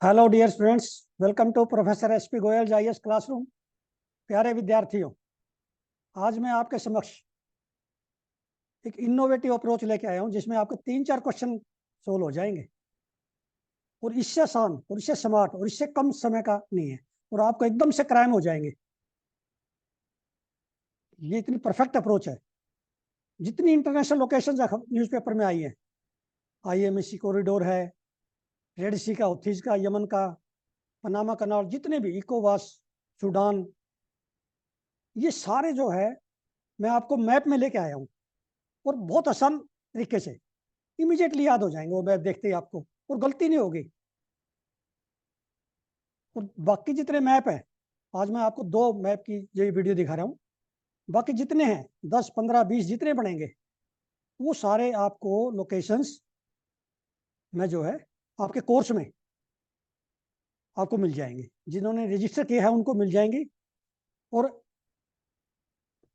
Hello dear students, welcome to professor SP Goyal IAS classroom. प्यारे विद्यार्थियों, आज मैं आपके समक्ष एक इनोवेटिव अप्रोच लेके आया हूं जिसमें आपके 3-4 क्वेश्चन सोल्व हो जाएंगे और इससे आसान और इससे स्मार्ट और इससे कम समय का नहीं है और आपको एकदम से क्राइम हो जाएंगे। ये इतनी परफेक्ट अप्रोच है। जितनी इंटरनेशनल लोकेशन न्यूज़पेपर में आई है, आईएमसी कॉरिडोर है, रेड सी का, हौथीज का, यमन का, पनामा कनाल, जितने भी इकोवास, सूडान, ये सारे जो है मैं आपको मैप में लेके आया हूँ और बहुत आसान तरीके से इमीडिएटली याद हो जाएंगे वो मैप देखते ही आपको, और गलती नहीं होगी। और बाकी जितने मैप है, आज मैं आपको 2 मैप की ये वीडियो दिखा रहा हूँ। बाकी जितने हैं 10, 15, 20 जितने बनेंगे वो सारे आपको लोकेशंस में जो है आपके कोर्स में आपको मिल जाएंगे। जिन्होंने रजिस्टर किया है उनको मिल जाएंगी। और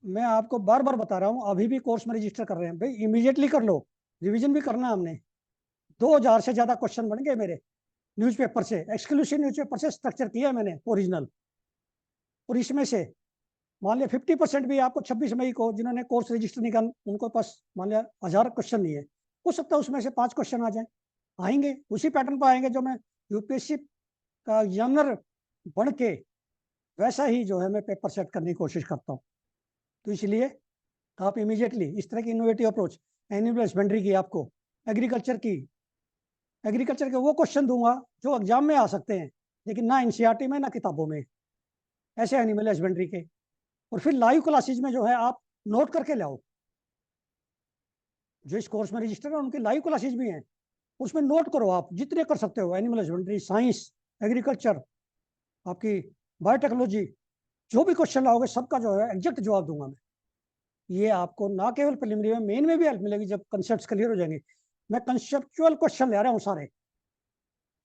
मैं आपको बार बार बता रहा हूँ, अभी भी कोर्स में रजिस्टर कर रहे हैं भाई, इमीडिएटली कर लो, रिवीजन भी करना है हमने। 2000 से ज्यादा क्वेश्चन बन गए मेरे न्यूज़पेपर से, एक्सक्लूसिव न्यूज़पेपर से स्ट्रक्चर किया है मैंने ओरिजिनल। और इसमें से मान लिया 50% भी आपको 26 मई को जिन्होंने कोर्स रजिस्टर नहीं कर, उनको पास मान लिया 1000 क्वेश्चन नहीं है, हो सकता है उसमें से 5 क्वेश्चन आ जाए, आएंगे उसी पैटर्न पर आएंगे जो मैं यूपीएससी का एग्जामिनर बन के वैसा ही जो है मैं पेपर सेट करने की कोशिश करता हूँ। तो इसलिए आप इमीडिएटली इस तरह की इनोवेटिव अप्रोच, एनिमल हस्बेंड्री की, आपको एग्रीकल्चर की, एग्रीकल्चर के वो क्वेश्चन दूंगा जो एग्जाम में आ सकते हैं लेकिन ना एनसीईआरटी में ना किताबों में, ऐसे एनिमल हस्बेंड्री के। और फिर लाइव क्लासेज में जो है आप नोट करके लाओ। जो इस कोर्स में रजिस्टर है उनकी लाइव क्लासेज भी हैं, उसमें नोट करो, आप जितने कर सकते हो, एनिमल हस्बेंड्री, साइंस, एग्रीकल्चर, आपकी बायोटेक्नोलॉजी, जो भी क्वेश्चन लाओगे सबका जो है एग्जैक्ट जवाब दूंगा मैं। ये आपको ना केवल प्रिलिमिनरी में, मेन में भी हेल्प मिलेगी जब कंसेप्ट क्लियर हो जाएंगे। मैं कंसेप्चुअल क्वेश्चन ले रहा हूँ सारे,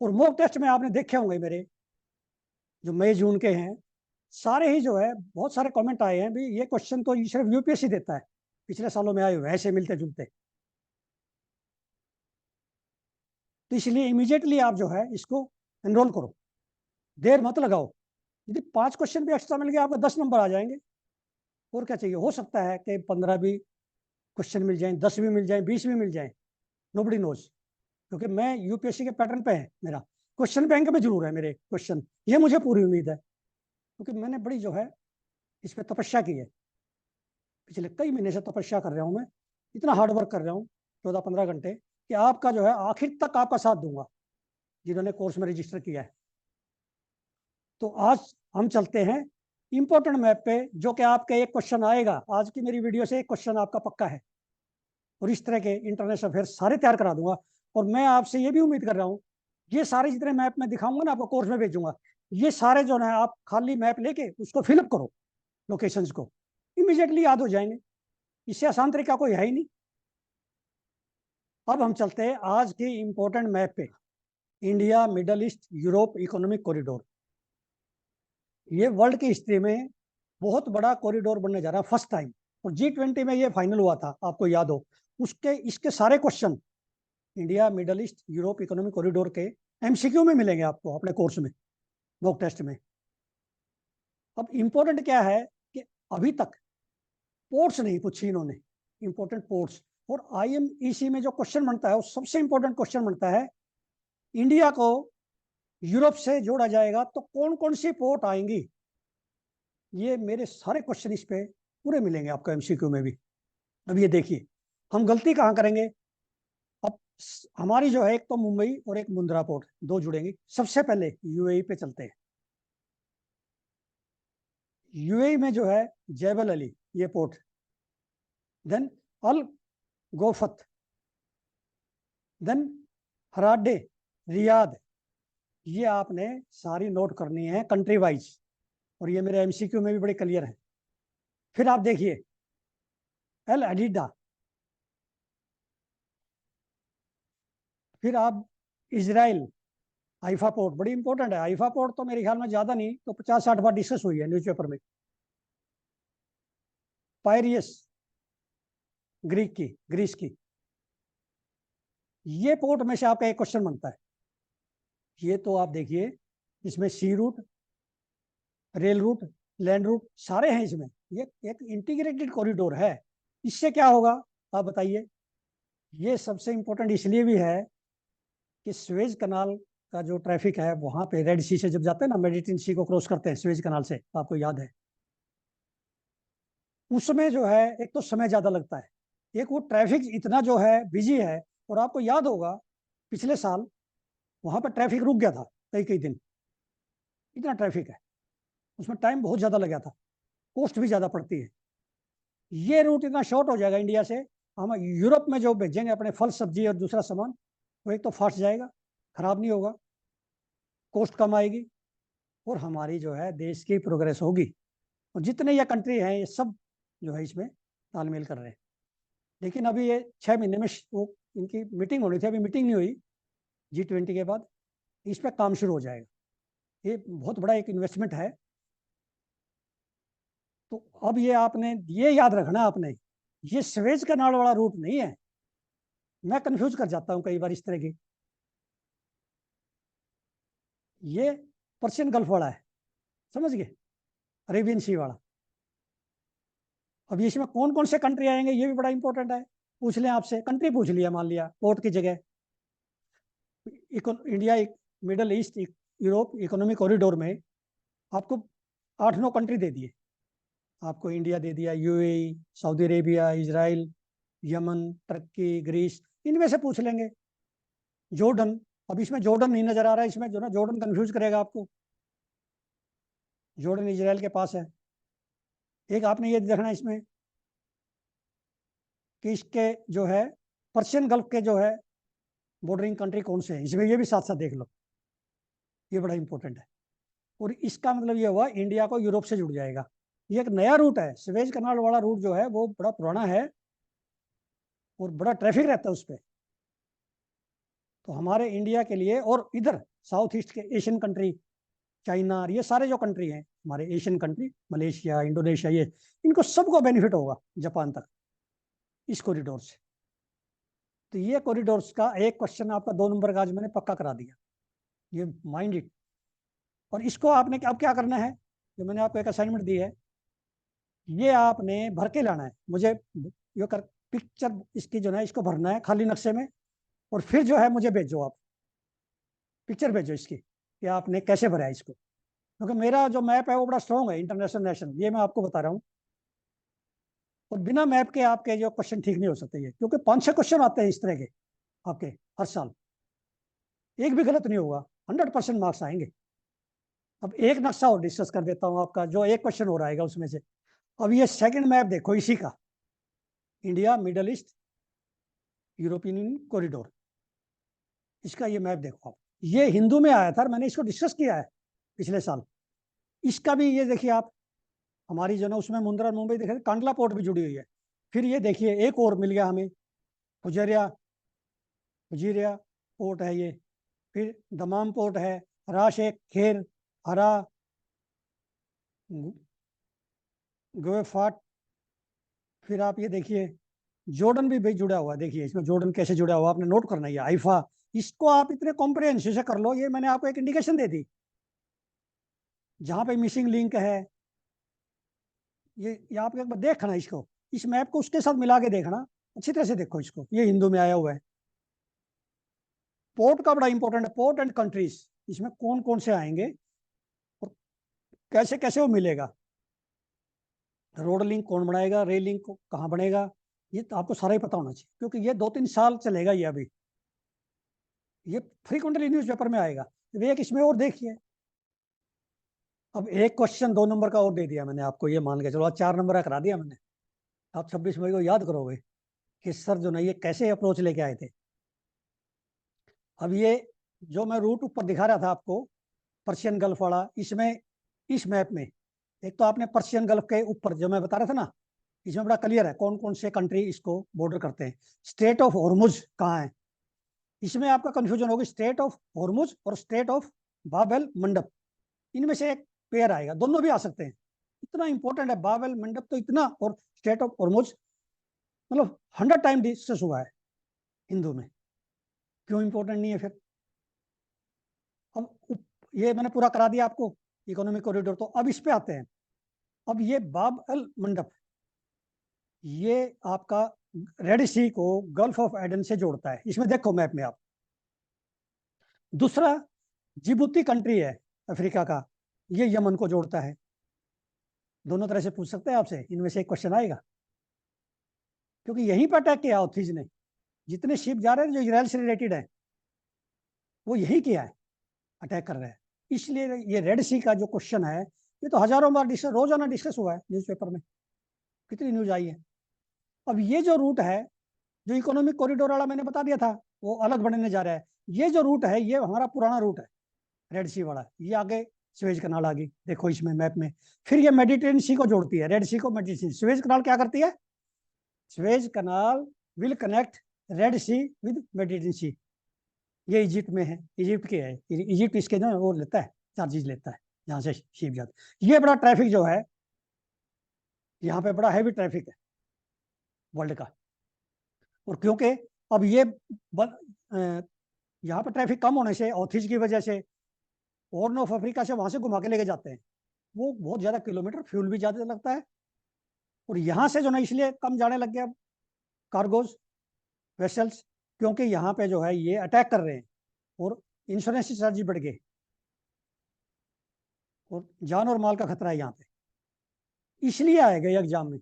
और मॉक टेस्ट में आपने देखे होंगे मेरे जो मई जून के हैं, सारे ही जो है बहुत सारे कमेंट आए हैं भी ये क्वेश्चन तो सिर्फ यूपीएससी देता है, पिछले सालों में आए हुए ऐसे मिलते जुलते। तो इसलिए इमीडिएटली आप जो है इसको एनरोल करो, देर मत लगाओ। यदि 5 क्वेश्चन भी एक्स्ट्रा मिल गया आपको 10 नंबर आ जाएंगे। और क्या चाहिए, हो सकता है कि 15 भी क्वेश्चन मिल जाए, 10 भी मिल जाए, 20 भी मिल जाए, नोबडी नोज। क्योंकि मैं यूपीएससी के पैटर्न पे है, मेरा क्वेश्चन बैंक में जरूर है मेरे क्वेश्चन, ये मुझे पूरी उम्मीद है क्योंकि मैंने बड़ी जो है इस पर तपस्या की है। पिछले कई महीने से तपस्या कर रहा हूँ मैं, इतना हार्ड वर्क कर रहा हूँ 14-15 घंटे, कि आपका जो है आखिर तक आपका साथ दूंगा जिन्होंने कोर्स में रजिस्टर किया है। तो आज हम चलते हैं इंपॉर्टेंट मैप पे, जो कि आपका एक क्वेश्चन आएगा आज की मेरी वीडियो से, एक क्वेश्चन आपका पक्का है। और इस तरह के इंटरनेशनल अफेयर सारे तैयार करा दूंगा। और मैं आपसे ये भी उम्मीद कर रहा हूँ, ये सारे जितने मैप मैं दिखाऊंगा ना आपको कोर्स में भेजूंगा, ये सारे जो है आप खाली मैप लेके उसको फिलअप करो, लोकेशंस को, इमीडिएटली याद हो जाएंगे। इससे आसान तरीका कोई है ही नहीं। अब हम चलते हैं आज के इंपॉर्टेंट मैप पे, India middle east Europe economic corridor. ये वर्ल्ड की हिस्ट्री में बहुत बड़ा कॉरिडोर बनने जा रहा है फर्स्ट टाइम, और G20 में ये फाइनल हुआ था, आपको याद हो। उसके इसके सारे question India middle east Europe economic corridor के एमसीक्यू में मिलेंगे आपको अपने कोर्स में, मॉक टेस्ट में। अब इंपॉर्टेंट क्या है कि अभी तक पोर्ट्स नहीं पूछी इन्होंने, इंपॉर्टेंट पोर्ट्स। और आईएमईसी में जो क्वेश्चन बनता है वो सबसे इंपॉर्टेंट क्वेश्चन बनता है, इंडिया को यूरोप से जोड़ा जाएगा तो कौन कौन सी पोर्ट आएंगी। ये मेरे सारे क्वेश्चन इस पे पूरे मिलेंगे आपको एमसीक्यू में भी। अब ये देखिए हम गलती कहाँ करेंगे। अब हमारी जो है एक तो मुंबई और एक मुंद्रा पोर्ट, दो जुड़ेंगी। सबसे पहले यूएई पे चलते हैं। यूएई में जो है जैबल अली ये पोर्ट, देन अल गोफत, देन हराडे, रियाद। ये आपने सारी नोट करनी है कंट्री वाइज, और ये मेरे एमसीक्यू में भी बड़े क्लियर है। फिर आप देखिए एल अडीडा, फिर आप इजराइल, हाइफा पोर्ट बड़ी इंपॉर्टेंट है। हाइफा पोर्ट तो मेरे ख्याल में ज्यादा नहीं तो 50-60 बार डिस्कस हुई है न्यूज़पेपर में। पायरियस, ग्रीक की, ग्रीस की। ये पोर्ट में से आपका एक क्वेश्चन बनता है। ये तो आप देखिए, इसमें sea route, rail route, land route सारे हैं इसमें। ये एक इंटीग्रेटेड कॉरिडोर है। इससे क्या होगा आप बताइए। ये सबसे इंपॉर्टेंट इसलिए भी है कि स्वेज कनाल का जो ट्रैफिक है वहां पे रेड सी से जब जाते हैं ना, मेडिटेरियन सी को क्रॉस करते हैं स्वेज कनाल से, तो आपको याद है उसमें जो है एक तो समय ज्यादा लगता है, एक वो ट्रैफिक इतना जो है बिजी है। और आपको याद होगा पिछले साल वहां पर ट्रैफिक रुक गया था कई कई दिन, इतना ट्रैफिक है, उसमें टाइम बहुत ज्यादा लगा था, कॉस्ट भी ज्यादा पड़ती है। ये रूट इतना शॉर्ट हो जाएगा इंडिया से, हम यूरोप में जो भेजेंगे अपने फल सब्जी और दूसरा सामान, वो एक तो फास्ट जाएगा, खराब नहीं होगा, कॉस्ट कम आएगी, और हमारी जो है देश की प्रोग्रेस होगी। और जितने ये कंट्री हैं ये सब जो है इसमें तालमेल कर रहे हैं। लेकिन अभी ये 6 महीने में वो इनकी मीटिंग होनी थी, अभी मीटिंग नहीं हुई G20 के बाद, इस पर काम शुरू हो जाएगा। ये बहुत बड़ा एक इन्वेस्टमेंट है। तो अब ये आपने ये याद रखना, आपने ये स्वेज कनाल वाला रूट नहीं है। मैं कंफ्यूज कर जाता हूँ कई बार इस तरह की। ये पर्शियन गल्फ वाला है, समझ गए, अरेबियन सी वाला। अब इसमें कौन कौन से कंट्री आएंगे ये भी बड़ा इंपॉर्टेंट है। पूछ लें आपसे, कंट्री पूछ लिया मान लिया पोर्ट की जगह, India, middle east, Europe economic corridor में आपको 8-9 कंट्री दे दिए। आपको इंडिया दे दिया, UAE, Saudi Arabia, Israel, Yemen, तुर्की, ग्रीस, इनमें से पूछ लेंगे। जॉर्डन, अब इसमें जॉर्डन नहीं नजर आ रहा है, इसमें जो ना जॉर्डन कंफ्यूज करेगा आपको। जॉर्डन इजराइल के पास है। एक आपने ये देखना इसमें कि इसके जो है पर्शियन गल्फ के जो है बॉर्डरिंग कंट्री कौन से हैं, इसमें ये भी साथ साथ देख लो, ये बड़ा इंपॉर्टेंट है। और इसका मतलब ये हुआ इंडिया को यूरोप से जुड़ जाएगा। ये एक नया रूट है, स्वेज कनाल वाला रूट जो है वो बड़ा पुराना है और बड़ा ट्रैफिक रहता है उस पर। तो हमारे इंडिया के लिए और इधर साउथ ईस्ट के एशियन कंट्री, चाइना, ये सारे जो कंट्री हैं हमारे एशियन कंट्री, मलेशिया, इंडोनेशिया, ये इनको सबको बेनिफिट होगा जापान तक इस कॉरिडोर से। तो ये कॉरिडोर्स का एक क्वेश्चन आपका 2 नंबर का आज मैंने पक्का करा दिया, ये माइंड इट। और इसको आपने अब क्या करना है, जो मैंने आपको एक असाइनमेंट दी है, ये आपने भर के लाना है मुझे। ये कर पिक्चर इसकी जो है इसको भरना है खाली नक्शे में, और फिर जो है मुझे भेजो, आप पिक्चर भेजो इसकी कि आपने कैसे भरा है इसको। क्योंकि मेरा जो मैप है वो बड़ा स्ट्रॉन्ग है, इंटरनेशनल नेशनल, ये मैं आपको बता रहा हूँ। और बिना मैप के आपके जो क्वेश्चन ठीक नहीं हो सकते, ये क्योंकि 5-6 क्वेश्चन आते हैं इस तरह के आपके हर साल, एक भी गलत नहीं होगा, 100% मार्क्स आएंगे। अब एक नक्शा और डिस्कस कर देता हूँ आपका, जो एक क्वेश्चन हो रहेगा उसमें से। अब ये सेकंड मैप देखो इसी का, India middle east European union corridor, इसका ये मैप देखो आप। ये हिंदू में आया था, मैंने इसको डिस्कस किया है पिछले साल। इसका भी ये देखिए आप, हमारी जो ना उसमें मुंद्रा मुंबई देखिए, कांडला पोर्ट भी जुड़ी हुई है। फिर ये देखिए एक और मिल गया हमें, फुजेरिया, फुजीरिया पोर्ट है ये। फिर दमाम पोर्ट है, राशेख, खेर, हरा, गोएफाट। फिर आप ये देखिए जॉर्डन भी भाई जुड़ा हुआ है, देखिए इसमें जॉर्डन कैसे जुड़ा हुआ आपने नोट करना है, आइफा। इसको आप इतने कॉम्प्रिहेंसिव से कर लो, ये मैंने आपको एक इंडिकेशन दे दी जहां पे मिसिंग लिंक है। ये आप एक बार देखना इसको, इस मैप को उसके साथ मिला के देखना, अच्छी तरह से देखो इसको, ये हिंदू में आया हुआ है। पोर्ट का बड़ा इंपॉर्टेंट है, पोर्ट एंड कंट्रीज, इसमें कौन कौन से आएंगे और कैसे कैसे वो मिलेगा, रोड लिंक कौन बनाएगा, रेल लिंक कहाँ बनेगा, ये तो आपको सारा ही पता होना चाहिए, क्योंकि ये 2-3 साल चलेगा ये अभी, ये फ्रीक्वेंटली न्यूज़पेपर में आएगा। तो एक इसमें और देखिए, अब एक क्वेश्चन 2 नंबर का और दे दिया मैंने आपको, ये मान के चलो, आज 4 नंबर का करा दिया मैंने। आप 26 मई को याद करोगे कि सर जो ना ये कैसे अप्रोच लेके आए थे। अब ये जो मैं रूट ऊपर दिखा रहा था आपको, पर्शियन गल्फ वाला, इसमें इस मैप में एक तो आपने पर्शियन गल्फ के ऊपर जो मैं बता रहा था ना, इसमें बड़ा क्लियर है कौन कौन से कंट्री इसको बॉर्डर करते हैं। स्टेट ऑफ हॉर्मुज कहाँ है, इसमें आपका कंफ्यूजन होगा, स्टेट ऑफ हॉर्मुज और स्टेट ऑफ बाबेल मंडप, इनमें से एक पेयर आएगा, दोनों भी आ सकते हैं। इतना इंपॉर्टेंट है बाबेल मंडप तो इतना, और स्टेट ऑफ हॉर्मुज मतलब 100 टाइम डिस्कस हुआ है हिंदू में, क्यों इंपॉर्टेंट नहीं है फिर। ये मैंने पूरा करा दिया आपको इकोनॉमिक कॉरिडोर। तो अब इस पे आते हैं। अब ये बाब अल मंडप, ये आपका रेड सी को गल्फ ऑफ एडन से जोड़ता है। इसमें देखो मैप में आप, दूसरा जिबूती कंट्री है अफ्रीका का, ये यमन को जोड़ता है। दोनों तरह से पूछ सकते हैं आपसे, इनमें से एक क्वेश्चन आएगा, क्योंकि यहीं पर अटैक किया हौथीज ने। जितने शिप जा रहे हैं जो इजराइल से रिलेटेड है, वो यही किया है, अटैक कर रहे हैं। इसलिए ये रेड सी का जो क्वेश्चन है, ये तो हजारों बार डिस्कस, रोजाना डिस्कस हुआ है न्यूज़पेपर में, कितनी न्यूज आई है। अब ये जो रूट है, जो इकोनॉमिक कॉरिडोर वाला मैंने बता दिया था, वो अलग बनने जा रहा है। ये जो रूट है, ये हमारा पुराना रूट है, रेड सी वाला। ये आगे स्वेज कनाल आ गई, देखो इसमें मैप में। फिर ये मेडिटेरेनियन सी को जोड़ती है, रेड सी को मेडिटेरेनियन। स्वेज कनाल क्या करती है? Suez canal will connect Red Sea with Mediterranean Sea. ये इजिप्ट में है, इजिप्ट के है। इजिप्ट इसके जो वो लेता है, चार्जेज लेता है जहाँ से शिप जाते। ये बड़ा ट्रैफिक जो है, यहाँ पे बड़ा हैवी ट्रैफिक है वर्ल्ड का। और क्योंकि अब ये यहाँ पे ट्रैफिक कम होने से, ऑथिज की वजह से, हॉर्न ऑफ अफ्रीका से वहां से घुमा के लेके जाते हैं। वो बहुत ज्यादा किलोमीटर, फ्यूल भी ज्यादा लगता है। और यहाँ से जो ना इसलिए कम जाने लग गया कार्गोज, वेसल्स, क्योंकि यहाँ पे जो है ये अटैक कर रहे हैं और इंश्योरेंस चार्ज बढ़ गए और जान और माल का खतरा है यहाँ पे, इसलिए आएगा एग्जाम में।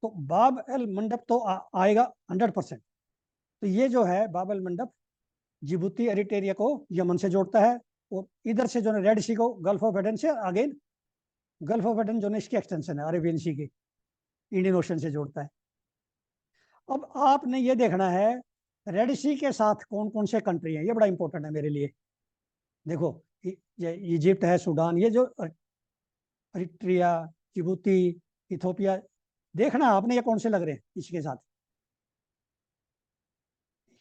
तो बाब एल मंडप तो आएगा 100%। तो ये जो है बाब एल मंडप, जिबूती एरिटेरिया को यमन से जोड़ता है, और इधर से जो है रेड सी को गल्फ ऑफ एडन से, अगेन गल्फ ऑफ एडन जो है इसकी एक्सटेंशन है अरेबियन सी की, इंडियन ओशन से जोड़ता है। अब आपने ये देखना है रेड सी के साथ कौन कौन से कंट्री हैं, ये बड़ा इंपॉर्टेंट है मेरे लिए। देखो, ये इजिप्ट है, सूडान, ये जो अरिट्रिया, जिबूती, इथोपिया, देखना आपने ये कौन से लग रहे हैं इसके साथ।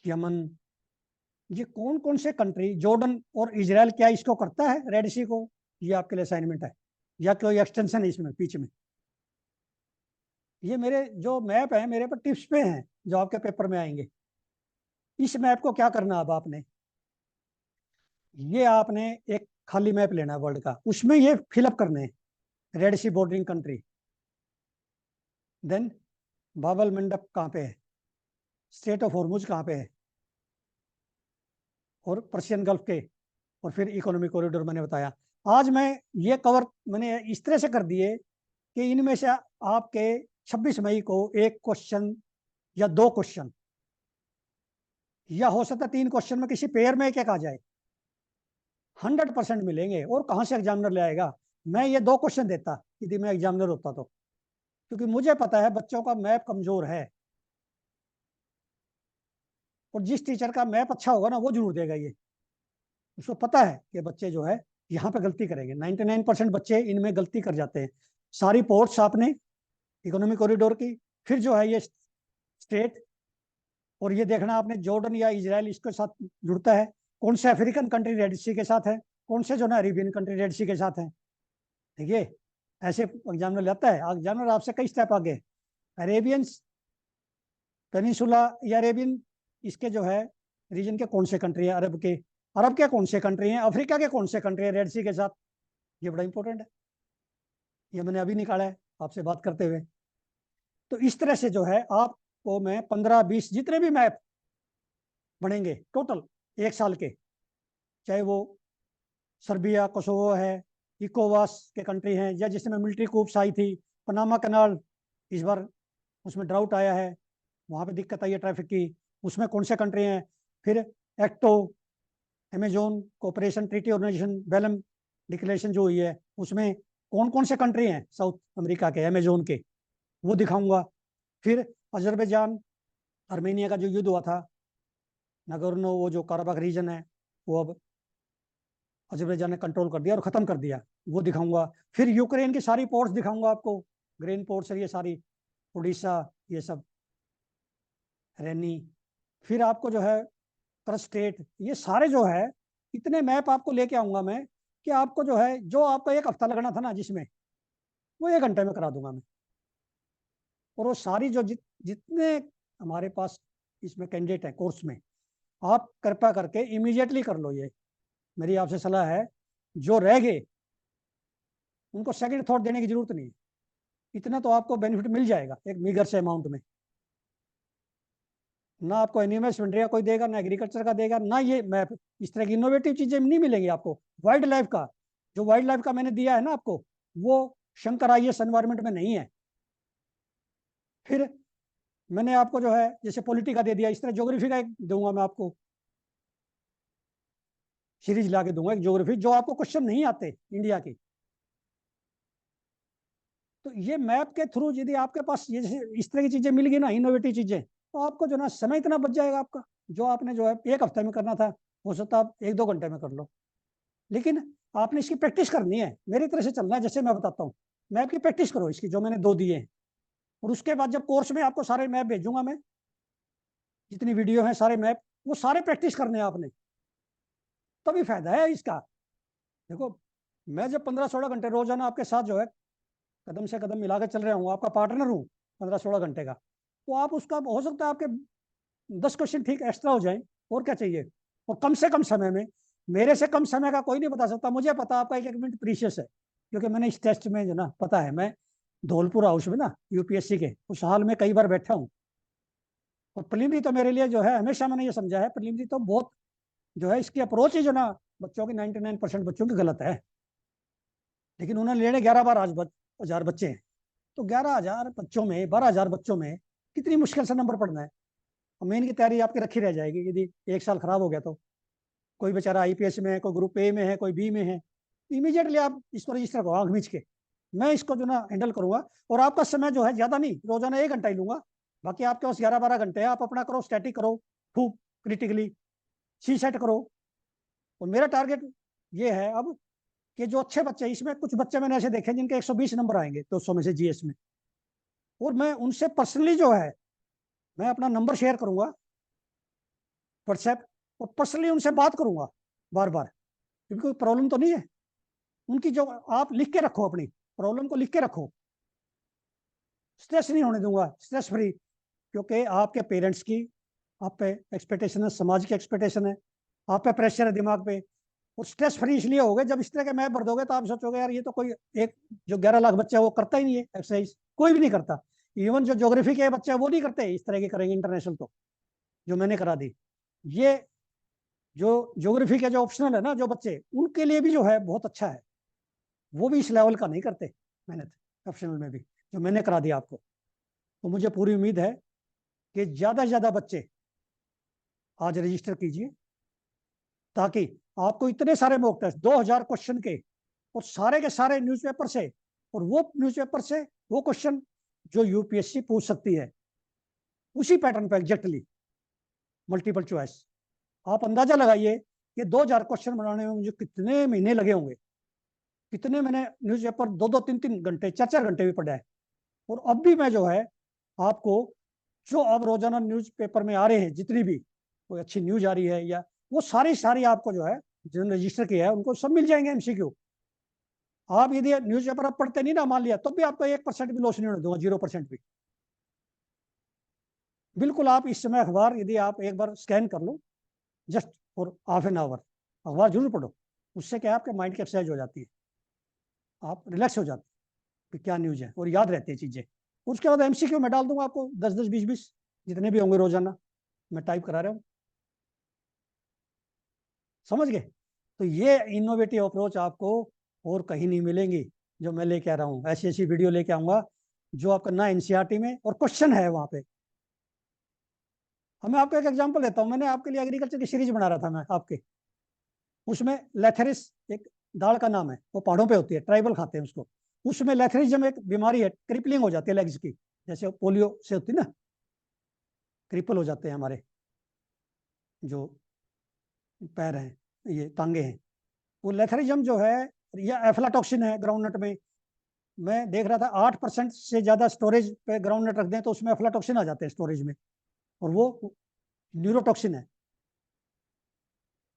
यमन, ये कौन कौन से कंट्री, जॉर्डन और इजराइल, क्या इसको करता है रेड सी को? ये आपके लिए असाइनमेंट है, या कोई एक्सटेंशन है इसमें बीच में। ये मेरे जो मैप है, मेरे पर टिप्स पे हैं जो आपके पेपर में आएंगे। इस मैप को क्या करना, अब आपने ये आपने एक खाली मैप लेना है वर्ल्ड का, उसमें ये फिलअप करने हैं रेड सी बॉर्डरिंग कंट्री। देन बाबल मंडप कहाँ पे है, स्टेट ऑफ हॉर्मुज कहाँ पे है, और पर्शियन गल्फ के, और फिर इकोनॉमिक कॉरिडोर मैंने बताया। आज मैं ये कवर मैंने इस तरह से कर दिए कि इनमें से आपके 26 मई को एक क्वेश्चन या दो क्वेश्चन, या हो सकता है 3 क्वेश्चन में किसी पेयर में एक एक आ जाए। 100% मिलेंगे। और कहाँ से एग्जामिनर ले आएगा? मैं ये 2 क्वेश्चन देता यदि मैं एग्जामिनर होता तो, क्योंकि मुझे पता है बच्चों का मैप कमजोर है, और जिस टीचर का मैप अच्छा होगा ना वो जरूर देगा ये। उसको पता है कि बच्चे जो है यहाँ पे गलती करेंगे। 99% बच्चे इनमें गलती कर जाते हैं। सारी पोर्ट्स आपने इकोनॉमिक कॉरिडोर की, फिर जो है ये स्टेट, और ये देखना आपने जॉर्डन या इजराइल इसके साथ जुड़ता है, कौन से अफ्रीकन कंट्री रेड सी के साथ है, कौन से जो ना अरेबियन कंट्री रेड सी के साथ है। ठीक है, ऐसे एग्जामिनर लेता है। एग्जामिनर आपसे कई स्टेप आगे, अरेबियन पेनिनसुला या अरेबियन, इसके जो है रीजन के कौन से कंट्री है, अरब के कौन से कंट्री हैं, अफ्रीका के कौन से कंट्री है रेड सी के साथ। ये बड़ा इंपॉर्टेंट है, ये मैंने अभी निकाला है आपसे बात करते हुए। तो इस तरह से जो है आपको मैं 15-20 जितने भी मैप बनेंगे टोटल 1 साल के, चाहे वो सर्बिया, कोसोवो है, इकोवास के कंट्री हैं, या जिसमें मिलिट्री कूप्स आई थी, पनामा कनाल, इस बार उसमें ड्राउट आया है, वहाँ पे दिक्कत आई है ट्रैफिक की, उसमें कौन से कंट्री हैं। फिर ACTO, Amazon cooperation treaty organization, Belem declaration जो हुई है, उसमें कौन कौन से कंट्री हैं साउथ अमेरिका के, अमेजोन के, वो दिखाऊंगा। फिर अजरबैजान आर्मेनिया का जो युद्ध हुआ था, नगोर्नो, वो जो काराबाख रीजन है, वो अब अजरबैजान ने कंट्रोल कर दिया और खत्म कर दिया, वो दिखाऊंगा। फिर यूक्रेन की सारी पोर्ट्स दिखाऊंगा आपको, ग्रेन पोर्ट्स है ये सारी, उड़ीसा, ये सब, रेनी। फिर आपको जो है स्टेट, ये सारे जो है इतने मैप आपको लेके आऊंगा मैं, कि आपको जो है, जो आपका 1 हफ्ता लगना था ना जिसमें, वो 1 घंटे में करा दूंगा मैं। और वो सारी जो जितने हमारे पास इसमें कैंडिडेट है कोर्स में, आप कृपा करके इमीडिएटली कर लो ये। मेरी आपसे सलाह है, जो रह गए उनको सेकंड थॉट देने की जरूरत नहीं है। इतना तो आपको बेनिफिट मिल जाएगा एक मीगर से अमाउंट में। ना आपको एनिमल्स इंडिया कोई देगा, ना एग्रीकल्चर का देगा, ना ये मैप। इस तरह की इनोवेटिव चीजें नहीं मिलेंगी आपको। वाइल्ड लाइफ का, जो वाइल्ड लाइफ का मैंने दिया है ना आपको, वो शंकर आईएएस एनवायरमेंट में नहीं है। फिर मैंने आपको जो है जैसे पॉलिटी का दे दिया, इस तरह ज्योग्राफी का एक दूंगा मैं आपको, सीरीज ला के दूंगा एक ज्योग्राफी, जो आपको क्वेश्चन नहीं आते इंडिया की। तो ये मैप के थ्रू यदि आपके पास ये इस तरह की चीजें मिल गई ना, इनोवेटिव चीजें, तो आपको जो ना समय इतना बच जाएगा आपका। जो आपने जो है एक हफ्ते में करना था, हो सकता है आप 1-2 घंटे में कर लो। लेकिन आपने इसकी प्रैक्टिस करनी है, मेरी तरह से चलना है जैसे मैं बताता हूँ। मैप की प्रैक्टिस करो इसकी, जो मैंने 2 दिए हैं। और उसके बाद जब कोर्स में आपको सारे मैप भेजूंगा मैं, जितनी वीडियो है सारे मैप, वो सारे प्रैक्टिस करने हैं आपने, तभी फायदा है इसका। देखो, मैं जब 15-16 घंटे रोजाना आपके साथ जो है कदम से कदम मिला के चल रहा हूँ, आपका पार्टनर हूँ 15-16 घंटे का, तो आप उसका हो सकता है आपके 10 क्वेश्चन ठीक एक्स्ट्रा हो जाए, और क्या चाहिए। और कम से कम समय में, मेरे से कम समय का कोई नहीं बता सकता। मुझे पता आपका एक एक मिनट प्रीशियस है, क्योंकि मैंने इस टेस्ट में जो ना पता है, मैं धौलपुर हाउस में ना यूपीएससी के उस हाल में कई बार बैठा हूँ। और प्रीलिमिनरी तो मेरे लिए जो है, हमेशा मैंने ये समझा है, प्रीलिमिनरी तो बहुत जो है इसकी अप्रोच ही जो ना बच्चों की 99% बच्चों की गलत है। लेकिन उन्होंने लेने 11-12 हजार बच्चे हैं, तो 11,000 बच्चों में, 12,000 बच्चों में कितनी मुश्किल से नंबर पढ़ना है। और मेन की तैयारी आपकी रखी रह जाएगी यदि एक साल खराब हो गया तो। कोई बेचारा आईपीएस में है, कोई ग्रुप ए में है, कोई बी में है, इमीडिएटली आप इसको रजिस्टर करो आंख मीच के। मैं इसको जो ना हैंडल करूंगा। और आपका समय जो है ज्यादा नहीं, रोजाना 1 घंटा ही लूंगा। बाकी आपके पास 11-12 घंटे है, आप अपना करो, स्टैटिक करो खूब क्रिटिकली, सी सेट करो। और मेरा टारगेट ये है अब, कि जो अच्छे बच्चे, इसमें कुछ बच्चे मैंने ऐसे देखे जिनके 120 नंबर आएंगे 200 में से जीएस में, और मैं उनसे पर्सनली जो है मैं अपना नंबर शेयर करूंगा व्हाट्सएप, और पर्सनली उनसे बात करूंगा बार बार, क्योंकि कोई प्रॉब्लम तो नहीं है उनकी। जो आप लिख के रखो, अपनी प्रॉब्लम को लिख के रखो, स्ट्रेस नहीं होने दूंगा, स्ट्रेस फ्री। क्योंकि आपके पेरेंट्स की आप पे एक्सपेक्टेशन है, समाज की एक्सपेक्टेशन है, आप पे प्रेशर है दिमाग पे। और स्ट्रेस फ्री इसलिए हो गए, जब इस तरह के मैप भर दोगे तो आप सोचोगे यार ये तो कोई एक, जो 11 लाख बच्चा है वो करता ही नहीं है एक्सरसाइज, कोई भी नहीं करता। इवन जो ज्योग्राफी के बच्चे हैं वो नहीं करते, इस तरह के करेंगे इंटरनेशनल तो, जो मैंने करा दी। ये जो ज्योग्राफी के जो ऑप्शनल है ना जो बच्चे, उनके लिए भी जो है बहुत अच्छा है। वो भी इस लेवल का नहीं करते मेहनत ऑप्शनल में भी, जो मैंने करा दिया आपको। तो मुझे पूरी उम्मीद है कि ज्यादा से ज्यादा बच्चे आज रजिस्टर कीजिए, ताकि आपको इतने सारे मॉक टेस्ट 2000 क्वेश्चन के, और सारे के सारे न्यूज़पेपर से, और वो न्यूज़पेपर से वो क्वेश्चन जो यूपीएससी पूछ सकती है उसी पैटर्न पर एग्जैक्टली, मल्टीपल चॉइस। आप अंदाजा लगाइए कि 2000 क्वेश्चन बनाने में मुझे कितने महीने लगे होंगे। कितने मैंने न्यूज़पेपर 2-2, 3-3 घंटे, 4-4 घंटे भी पढ़ा है। और अब भी मैं जो है आपको, जो अब रोजाना न्यूज़पेपर में आ रहे हैं, जितनी भी कोई अच्छी न्यूज आ रही है, या वो सारी सारी आपको जो है, जिन्होंने रजिस्टर किया है उनको सब मिल जाएंगे एमसीक्यू। आप यदि न्यूज़पेपर आप पढ़ते नहीं ना, मान लिया, तो भी आपको 1% भी लॉस नहीं होने दूंगा, 0% भी। बिल्कुल, आप इस समय अखबार यदि आप एक बार स्कैन कर लो, जस्ट फॉर ½ एन आवर अखबार जरूर पढ़ो। उससे क्या है, आपके माइंड की एक्सरसाइज हो जाती है, आप रिलैक्स हो जाते हैं कि क्या न्यूज है, और याद रहती है चीजें। उसके बाद एमसीक्यू में डाल दूंगा आपको 10-10, 20-20, जितने भी होंगे रोजाना, मैं टाइप करा रहा हूँ। समझ गए। तो ये इनोवेटिव अप्रोच आपको और कहीं नहीं मिलेंगी, जो मैं लेके आ रहा हूँ। ऐसी ऐसी वीडियो लेके आऊंगा जो आपका ना एनसीईआरटी में, और क्वेश्चन है वहां पे। मैं आपको एक एग्जांपल देता हूँ। मैंने आपके लिए एग्रीकल्चर की सीरीज बना रहा था मैं आपके, उसमें लेथेरिस एक दाल का नाम है, वो पहाड़ों पे होती है, ट्राइबल खाते हैं उसको। उसमें लेथेरिज्म एक बीमारी है, क्रिपलिंग हो जाती है लेग्स की, जैसे पोलियो से होती है ना, क्रिपल हो जाते हैं हमारे जो पैर हैं, ये टांगे हैं। वो लेथेरिज्म जो है, या एफ्लाटॉक्सिन है ग्राउंडनट में। मैं देख रहा था 8% से ज्यादा स्टोरेज पे ग्राउंडनट रख दें तो उसमें एफ्लाटॉक्सिन आ जाते हैं स्टोरेज में, और वो न्यूरोटॉक्सिन है।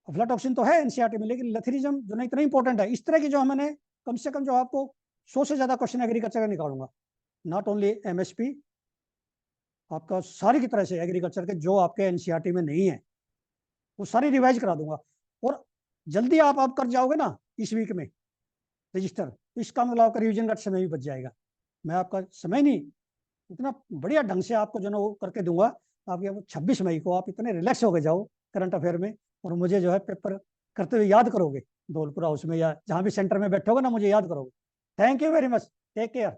अफ्लाटॉक्सिन तो है एनसीईआरटी में, लेकिन लेथेरिज्म जो ना इतना इंपॉर्टेंट है। इस तरह की जो मैंने कम से कम जो आपको 100 से ज्यादा क्वेश्चन एग्रीकल्चर का निकालूंगा, नॉट ओनली एमएसपी, आपका सारी की तरह से एग्रीकल्चर के जो आपके एनसीईआरटी में नहीं है, वो सारी रिवाइज करा दूंगा। और जल्दी आप कर जाओगे ना इस वीक में रजिस्टर, तो इसका मतलब आपका रिविजन का समय भी बच जाएगा। मैं आपका समय नहीं, इतना बढ़िया ढंग से आपको जो ना वो करके दूंगा। आपके 26 मई को आप इतने रिलैक्स होके जाओ करंट अफेयर में, और मुझे जो है पेपर करते हुए याद करोगे, धौलपुर हाउस में या जहां भी सेंटर में बैठोगे ना, मुझे याद करोगे। Thank you very much, take care.